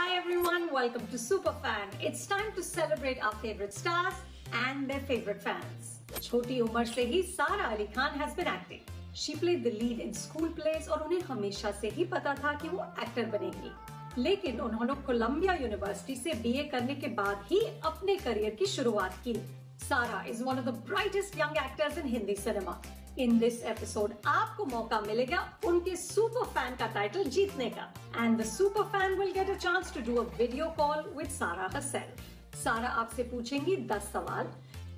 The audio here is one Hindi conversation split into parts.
Hi everyone, welcome to Superfan. It's time to celebrate our favorite stars and their favorite fans. छोटी उम्र से ही सारा Ali Khan has been acting. She played the lead in school plays और उन्हें हमेशा से ही पता था कि वो एक्टर बनेगी. लेकिन उन्होंने कोलंबिया यूनिवर्सिटी से बीए करने के बाद ही अपने करियर की शुरुआत की. Sara is one of the brightest young actors in Hindi cinema. In this episode, आपको मौका मिलेगा उनके सुपर फैन का टाइटल जीतने का. And the super fan will get a chance to do a video call with Sara herself. Sara आपसे पूछेंगी 10 सवाल.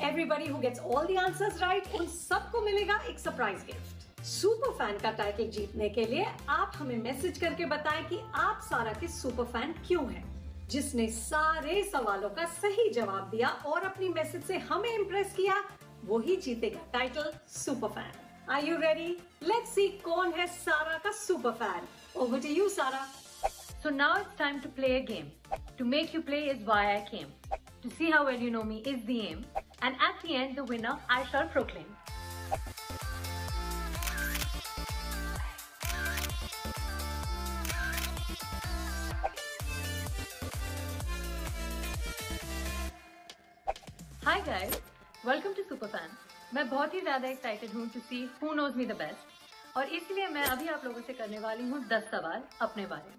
Everybody who gets all the answers right, उन सबको मिलेगा एक सरप्राइज गिफ्ट. सुपर फैन का टाइटल जीतने के लिए आप हमें मैसेज करके बताएं कि आप सारा के सुपर फैन क्यों हैं. जिसने सारे सवालों का सही जवाब दिया और अपनी मैसेज से हमें इम्प्रेस किया, वो ही जीतेगा title super fan. Are you ready? Let's see कौन है सारा का super fan. Over to you, Sara. So now it's time to play a game. To make you play is why I came. To see how well you know me is the aim. And at the end, the winner I shall proclaim. Hi guys, welcome to Superfan. मैं बहुत ही ज़्यादा एक्साइटेड हूँ to see who knows me the best. और इसलिए मैं अभी आप लोगों से करने वाली हूँ 10 सवाल अपने बारे में.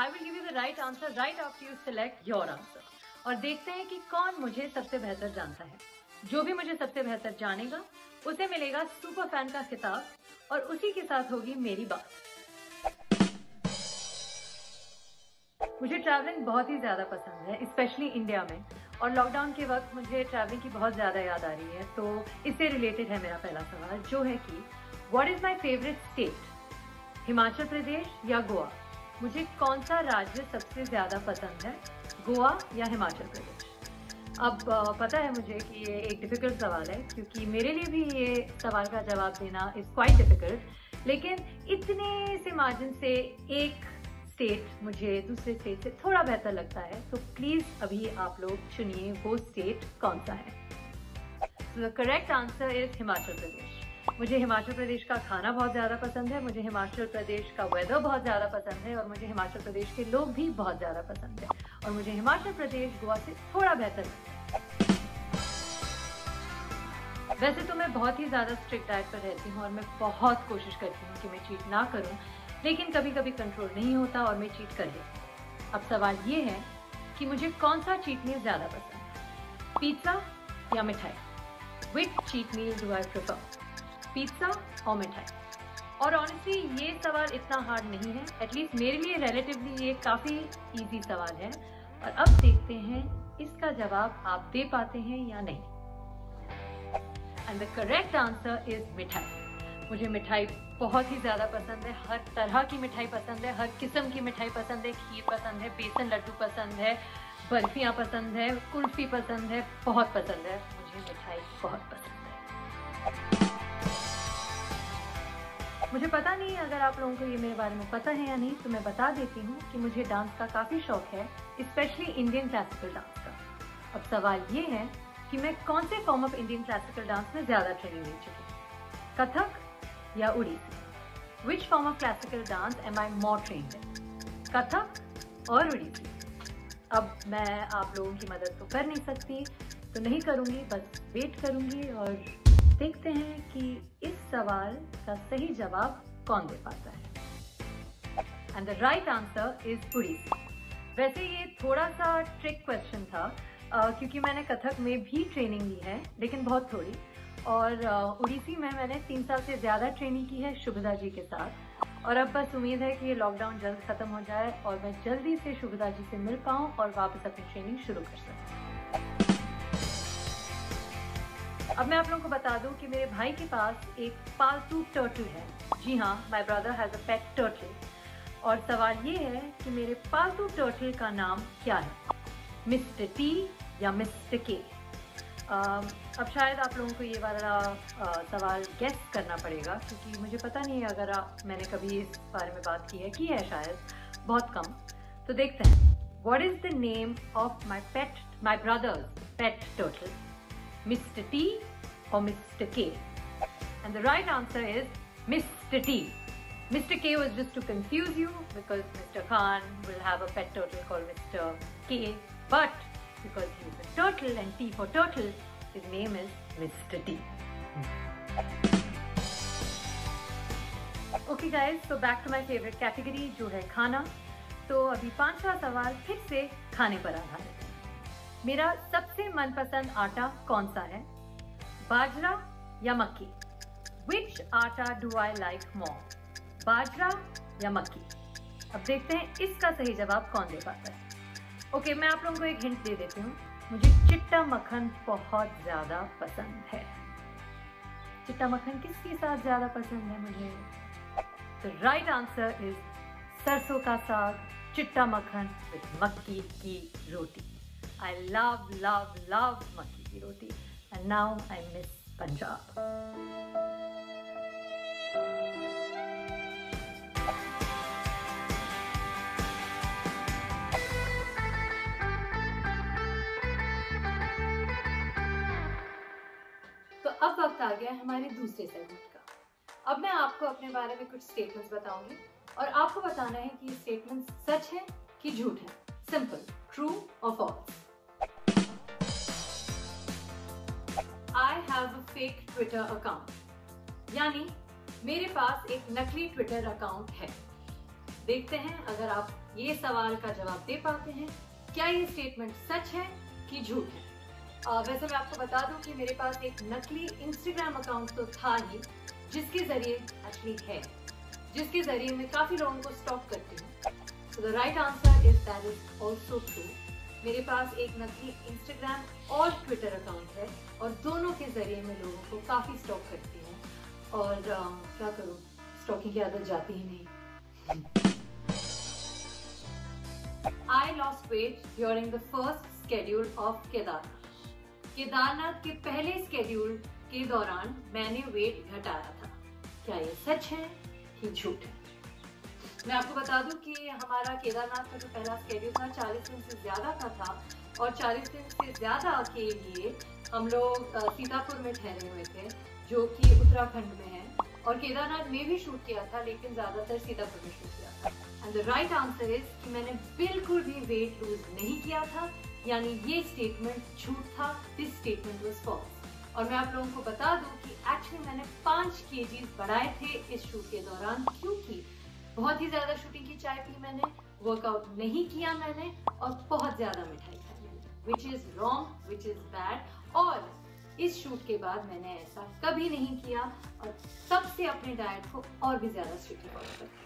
I will give you the right answer right after you select your answer. और देखते हैं कि कौन मुझे सबसे बेहतर जानता है. जो भी मुझे सबसे बेहतर जानेगा, उसे मिलेगा सुपर फैन का खिताब और उसी के साथ होगी मेरी बात. मुझे ट्रैवलिंग बहुत ही ज़्यादा पसंद है, स्पेशली इंडिया में. और लॉकडाउन के वक्त मुझे ट्रैवलिंग की बहुत ज़्यादा याद आ रही है. तो इससे रिलेटेड है मेरा पहला सवाल, जो है कि what is my favourite state? Himachal Pradesh या गोवा? मुझे कौन सा राज्य सबसे ज़्यादा पसंद है, गोवा या हिमाचल प्रदेश? अब पता है मुझे कि ये एक डिफ़िकल्ट सवाल है, क्योंकि मेरे लिए भी ये सवाल का जवाब देना इज़ क्वाइट डिफ़िकल्ट. लेकिन इतने से मार्जिन से एक स्टेट मुझे दूसरे स्टेट से थोड़ा बेहतर लगता है. तो प्लीज़ अभी आप लोग चुनिए वो स्टेट कौन सा है. The correct answer is Himachal Pradesh. मुझे हिमाचल प्रदेश का खाना बहुत ज़्यादा पसंद है, मुझे हिमाचल प्रदेश का वेदर बहुत ज़्यादा पसंद है और मुझे हिमाचल प्रदेश के लोग भी बहुत ज़्यादा पसंद है. और मुझे हिमाचल प्रदेश गोवा से थोड़ा बेहतर लगता है. वैसे तो मैं बहुत ही ज़्यादा स्ट्रिक्ट डाइट पर रहती हूँ और मैं बहुत कोशिश करती हूँ कि मैं चीट ना करूँ, लेकिन कभी कभी कंट्रोल नहीं होता और मैं चीट कर लेती हूँ. अब सवाल ये है कि मुझे कौन सा चीट मील ज़्यादा पसंद है, पिज़्ज़ा या मिठाई? Which cheat meal do I prefer, pizza और मिठाई? और ऑनेस्टली ये सवाल इतना हार्ड नहीं है, एटलीस्ट मेरे लिए रिलेटिवली ये काफ़ी इजी सवाल है. और अब देखते हैं इसका जवाब आप दे पाते हैं या नहीं. And the correct answer is मिठाई. मुझे मिठाई बहुत ही ज़्यादा पसंद है. हर तरह की मिठाई पसंद है, हर किस्म की मिठाई पसंद है. खीर पसंद है, बेसन लड्डू पसंद है, बर्फियाँ पसंद है, कुल्फ़ी पसंद है, बहुत पसंद है. मुझे मिठाई बहुत पसंद है. मुझे पता नहीं अगर आप लोगों को ये मेरे बारे में पता है या नहीं, तो मैं बता देती हूँ कि मुझे डांस का काफ़ी शौक है, स्पेशली इंडियन क्लासिकल डांस का. अब सवाल ये है कि मैं कौन से form of Indian classical dance में ज़्यादा ट्रेनिंग ले चुकी हूँ, कथक या Odissi? Which form of classical dance am I more trained in, Kathak और उड़ीसी? अब मैं आप लोगों की मदद तो कर नहीं सकती, तो नहीं करूँगी, बस वेट करूँगी और देखते हैं कि इस सवाल का सही जवाब कौन दे पाता है. And the right answer is Odissi. वैसे ये थोड़ा सा ट्रिक क्वेश्चन था, क्योंकि मैंने कथक में भी ट्रेनिंग ली है, लेकिन बहुत थोड़ी. और उड़ीसी में मैंने 3 साल से ज़्यादा ट्रेनिंग की है शुभदा जी के साथ. और अब बस उम्मीद है कि ये लॉकडाउन जल्द ख़त्म हो जाए और मैं जल्दी से शुभदा जी से मिल पाऊँ और वापस अपनी ट्रेनिंग शुरू कर सकूँ. अब मैं आप लोगों को बता दूं कि मेरे भाई के पास एक पालतू टर्टल है. जी हाँ, my brother has a pet turtle. और सवाल ये है कि मेरे पालतू टर्टल का नाम क्या है, मिस्टर टी या मिस्टर के? अब शायद आप लोगों को ये वाला सवाल गेस करना पड़ेगा, क्योंकि मुझे पता नहीं है अगर मैंने कभी इस बारे में बात की है शायद बहुत कम. तो देखते हैं. What is the name of my brothers pet turtle, Mr. T or Mr. K? And the right answer is Mr. T. Mr. K was just to confuse you because Mr. Khan will have a pet turtle called Mr. K, but because he's a turtle and T for turtle, his name is Mr. T. Okay guys, so back to my favorite category जो है खाना. तो अभी 5वां सवाल फिर से खाने पर आधारित है. मेरा सबसे मनपसंद आटा कौन सा है? बाजरा या मक्की? Which आटा do I like more? बाजरा या मक्की? अब देखते हैं इसका सही जवाब कौन दे पाता है. ओके, मैं आप लोगों को एक हिंट दे देती हूँ. मुझे चिट्टा मक्खन बहुत ज्यादा पसंद है. चिट्टा मक्खन किसके साथ ज्यादा पसंद है मुझे? The right answer is सरसों का साग, चिट्टा मक्खन with मक्की की रोटी. I love मक्की की रोटी and now I miss Punjab. तो अब वक्त आ गया है हमारे दूसरे सेगमेंट का. अब मैं आपको अपने बारे में कुछ स्टेटमेंट्स बताऊंगी और आपको बताना है कि ये स्टेटमेंट्स सच है कि झूठ है. सिंपल, ट्रू और false. I have a fake Twitter account, यानी मेरे पास एक नकली ट्विटर अकाउंट है. देखते हैं अगर आप ये सवाल का जवाब दे पाते हैं, क्या ये स्टेटमेंट सच है कि झूठ है. वैसे मैं आपको बता दूं कि मेरे पास एक नकली इंस्टाग्राम अकाउंट तो था ही, जिसके जरिए एक्चुअली है, जिसके जरिए मैं काफी लोगों को स्टॉक करती हूँ. So the right answer is that is also true. मेरे पास एक नकली इंस्टाग्राम और ट्विटर अकाउंट है और दोनों के जरिए मैं लोगों को काफी स्टॉक करती हूँ. और क्या करूँ, स्टॉकिंग की आदत जाती ही नहीं. I lost weight during the first schedule of Kedarnath. Kedarnath के पहले स्केड्यूल के दौरान मैंने वेट घटाया था. क्या ये सच है कि झूठ है? मैं आपको बता दूं कि हमारा केदारनाथ का जो पहला स्केड्यूल था 40 दिन से ज्यादा का था और 40 दिन से ज्यादा के लिए हम लोग सीतापुर में ठहरे हुए थे, जो कि उत्तराखंड में है. और केदारनाथ में भी शूट किया था, लेकिन ज्यादातर सीतापुर में शूट किया था. And the right answer is कि मैंने बिल्कुल भी वेट लूज नहीं किया था, यानी ये स्टेटमेंट झूठ था. This statement was false. और मैं आप लोगों को बता दूं कि एक्चुअली मैंने 5 kg बढ़ाए थे इस शूट के दौरान, क्योंकि बहुत ही ज्यादा शूटिंग की चाय पी मैंने, वर्कआउट नहीं किया मैंने और बहुत ज्यादा मिठाई खाई मैंने, which is wrong, which is bad. और इस शूट के बाद मैंने ऐसा कभी नहीं किया और तब से अपने डाइट को और भी ज्यादा स्ट्रिक्टली फॉलो करती हूँ.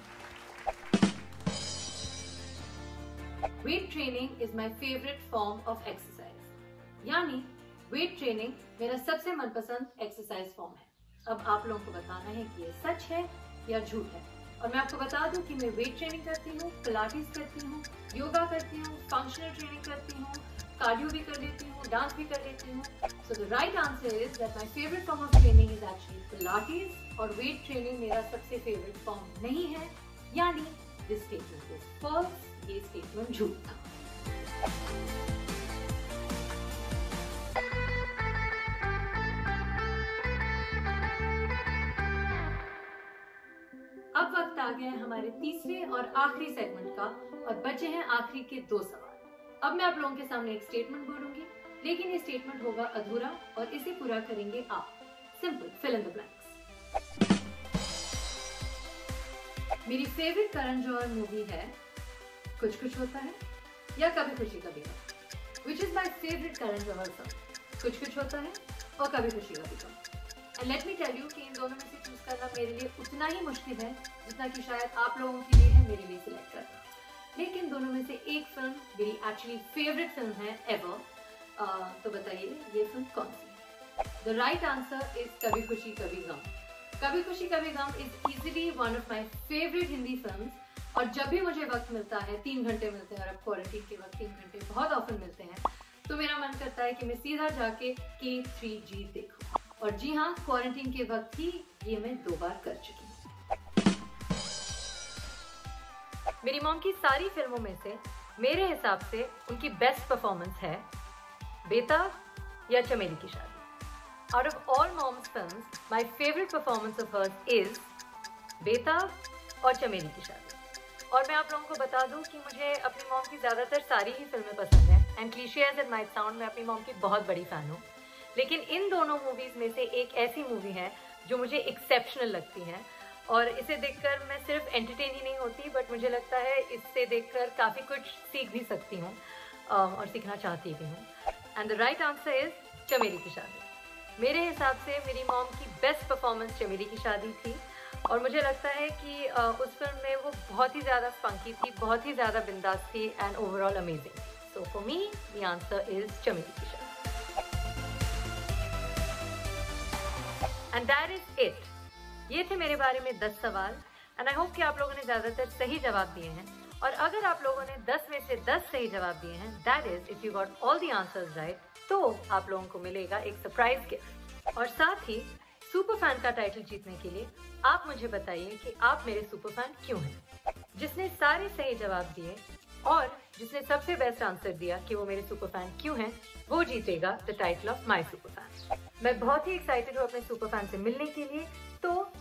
Weight training is my favourite form of exercise, यानी वेट ट्रेनिंग मेरा सबसे मनपसंद एक्सरसाइज फॉर्म है. अब आप लोगों को बताना है कि ये सच है या झूठ है. और मैं आपको बता दूं कि मैं वेट ट्रेनिंग करती हूँ, पिलाटिस करती हूँ, योगा करती हूँ, फंक्शनल ट्रेनिंग करती हूँ, कार्डियो भी कर लेती हूँ, डांस भी कर लेती हूँ. So the right answer is that my favourite form of training is actually Pilates, और वेट ट्रेनिंग मेरा सबसे फेवरेट फॉर्म नहीं है, यानी दिस स्टेटमेंट इज फॉल्स. ये स्टेटमेंट झूठ था. अब वक्त आ गया है हमारे तीसरे और आखिरी सेगमेंट का और बचे हैं आखिरी के 2 सवाल. अब मैं आप लोगों के सामने एक स्टेटमेंट बोलूंगी, लेकिन ये स्टेटमेंट होगा अधूरा और इसे पूरा करेंगे आप. Simple, fill in the blanks. मेरी फेवरेट करण जौहर मूवी है कुछ कुछ होता है या Kabhi Khushi Kabhi Gham, which is my favourite Karan Johar film. Kuch Kuch Hota Hai और Kabhi Khushi Kabhi Gham. And let me tell you कि इन दोनों में से चूज करना मेरे लिए उतना ही मुश्किल है जितना कि शायद आप लोगों के लिए है मेरे लिए सिलेक्ट करना. लेकिन दोनों में से एक फिल्म मेरी एक्चुअली फेवरेट फिल्म है एवर. तो बताइए ये फिल्म कौन सी है? द राइट आंसर इज कभी खुशी कभी गम. Kabhi Khushi Kabhi Gham is easily one of my favourite Hindi film. और जब भी मुझे वक्त मिलता है, 3 घंटे मिलते हैं, और अब क्वारंटीन के वक्त 3 घंटे बहुत ऑफन मिलते हैं, तो मेरा मन करता है कि मैं सीधा जाके K3G देखूं. और जी हाँ, क्वारंटीन के वक्त ही ये मैं 2 बार कर चुकी हूँ. मेरी मॉम की सारी फिल्मों में से मेरे हिसाब से उनकी बेस्ट परफॉर्मेंस है बेताब या चमेली की शादी. Out of all mom's films, my favorite performance of hers is बेताब और चमेली की शादी। और मैं आप लोगों को बता दूं कि मुझे अपनी मॉम की ज़्यादातर सारी ही फिल्में पसंद हैं, and cliche as it might sound, मैं अपनी मॉम की बहुत बड़ी फ़ैन हूँ। लेकिन इन दोनों मूवीज़ में से एक ऐसी मूवी है जो मुझे एक्सेप्शनल लगती है, और इसे देखकर मैं सिर्फ एंटरटेन ही नहीं होती, बट मुझे लगता है इससे देखकर काफ़ी कुछ सीख भी सकती हूँ और सीखना चाहती भी हूँ। And the right answer is चमेली की शादी। मेरे हिसाब से मेरी मॉम की बेस्ट परफॉर्मेंस चमेली की शादी थी, और मुझे लगता है कि उस फिल्म में वो बहुत ही ज़्यादा स्पंकी थी, बहुत ही ज़्यादा बिंदास थी, and overall amazing. So for me the answer is चमेली की शादी। And that is it. ये थे मेरे बारे में 10 सवाल, एंड आई होप कि आप लोगों ने ज़्यादातर सही जवाब दिए हैं। और अगर आप लोगों ने 10 में से 10 सही जवाब दिए हैं, that is if you got all the answers right, तो आप लोगों को मिलेगा एक सरप्राइज गिफ्ट। और साथ ही सुपर फैन का टाइटल जीतने के लिए आप मुझे बताइए कि आप मेरे सुपर फैन क्यों हैं। जिसने सारे सही जवाब दिए और जिसने सबसे बेस्ट आंसर दिया कि वो मेरे सुपर फैन क्यों हैं, वो जीतेगा the title of my super fan. मैं बहुत ही एक्साइटेड हूँ अपने सुपर फैन से मिलने के लिए, तो